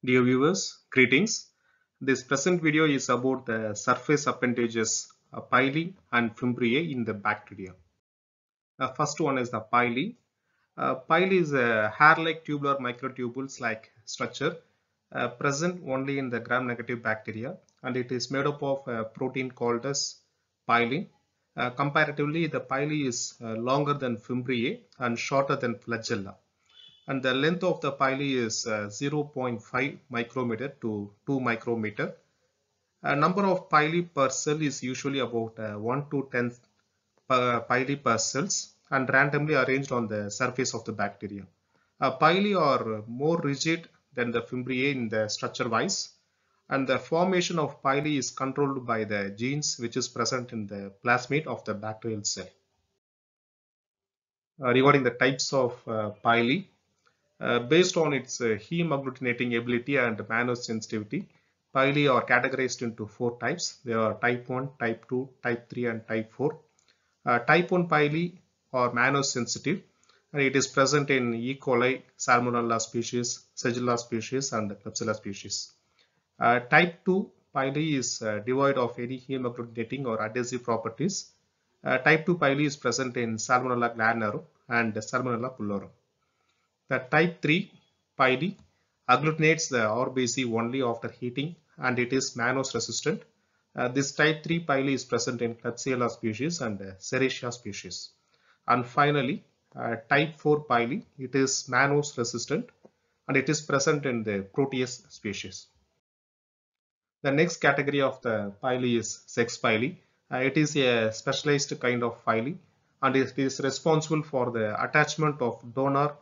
Dear viewers, greetings. This present video is about the surface appendages pili and fimbriae in the bacteria. First one is the pili. Pili is a hair-like tubular microtubules like structure present only in the gram-negative bacteria, and it is made up of a protein called as pilin. Comparatively, the pili is longer than fimbriae and shorter than flagella. And the length of the pili is 0.5 micrometer to 2 micrometer. A number of pili per cell is usually about 1 to 10 pili per cells and randomly arranged on the surface of the bacteria. Pili are more rigid than the fimbriae in the structure wise, and the formation of pili is controlled by the genes which is present in the plasmid of the bacterial cell. Regarding the types of pili, based on its heme agglutinating ability and manosensitivity, pili are categorized into 4 types. They are type 1, type 2, type 3 and type 4. Type 1 pili are manosensitive, and it is present in E. coli, Salmonella species, Shigella species and Klebsiella species. Type 2 pili is devoid of any heme agglutinating or adhesive properties. Type 2 pili is present in Salmonella glandnarum and Salmonella pullorum. The type 3 pili agglutinates the RBC only after heating, and it is mannose resistant. This type 3 pili is present in Klebsiella species and Serratia species. And finally, type 4 pili, it is mannose resistant and it is present in the Proteus species. The next category of the pili is sex pili. It is a specialized kind of pili, and it is responsible for the attachment of donor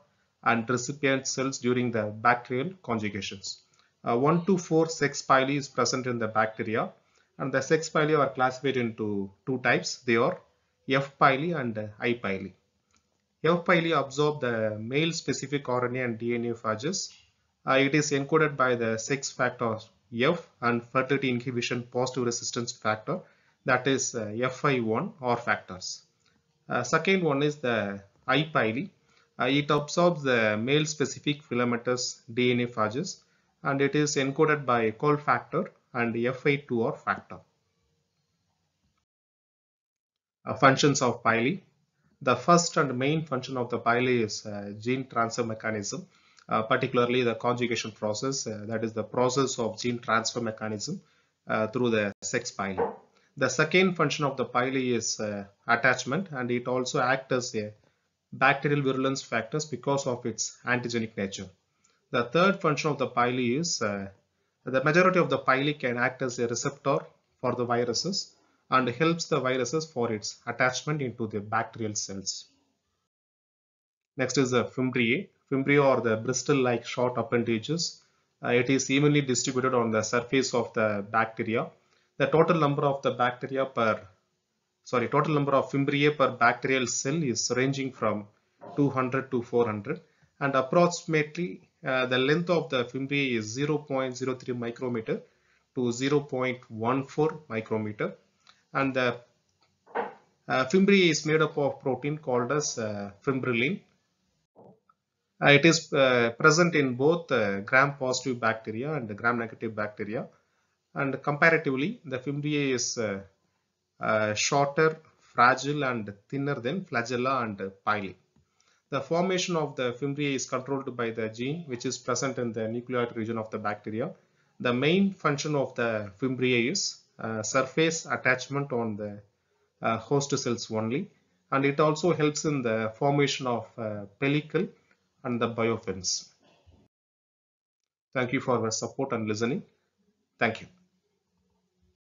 and recipient cells during the bacterial conjugations. 1 to 4 sex pili is present in the bacteria, and the sex pili are classified into 2 types. They are F pili and I pili. F pili absorb the male specific RNA and DNA phages. It is encoded by the sex factor F and fertility inhibition positive resistance factor, that is FI1 or factors. Second one is the I pili. It absorbs the male specific filamentous DNA phages, and it is encoded by col factor and FI2 or factor. Functions of pili. The first and main function of the pili is gene transfer mechanism, particularly the conjugation process, that is the process of gene transfer mechanism through the sex pili. The second function of the pili is attachment, and it also acts as a bacterial virulence factors because of its antigenic nature. The third function of the pili is the majority of the pili can act as a receptor for the viruses and helps the viruses for its attachment into the bacterial cells. Next is the fimbriae. Fimbriae are the bristle-like short appendages. It is evenly distributed on the surface of the bacteria. The total number of fimbriae per bacterial cell is ranging from 200 to 400, and approximately the length of the fimbriae is 0.03 micrometer to 0.14 micrometer, and the fimbriae is made up of protein called as fibrillin. It is present in both gram-positive bacteria and gram-negative bacteria, and comparatively the fimbriae is shorter, fragile and thinner than flagella and pili. The formation of the fimbriae is controlled by the gene which is present in the nucleoid region of the bacteria. The main function of the fimbriae is surface attachment on the host cells only, and it also helps in the formation of pellicle and the biofilms. Thank you for your support and listening. Thank you.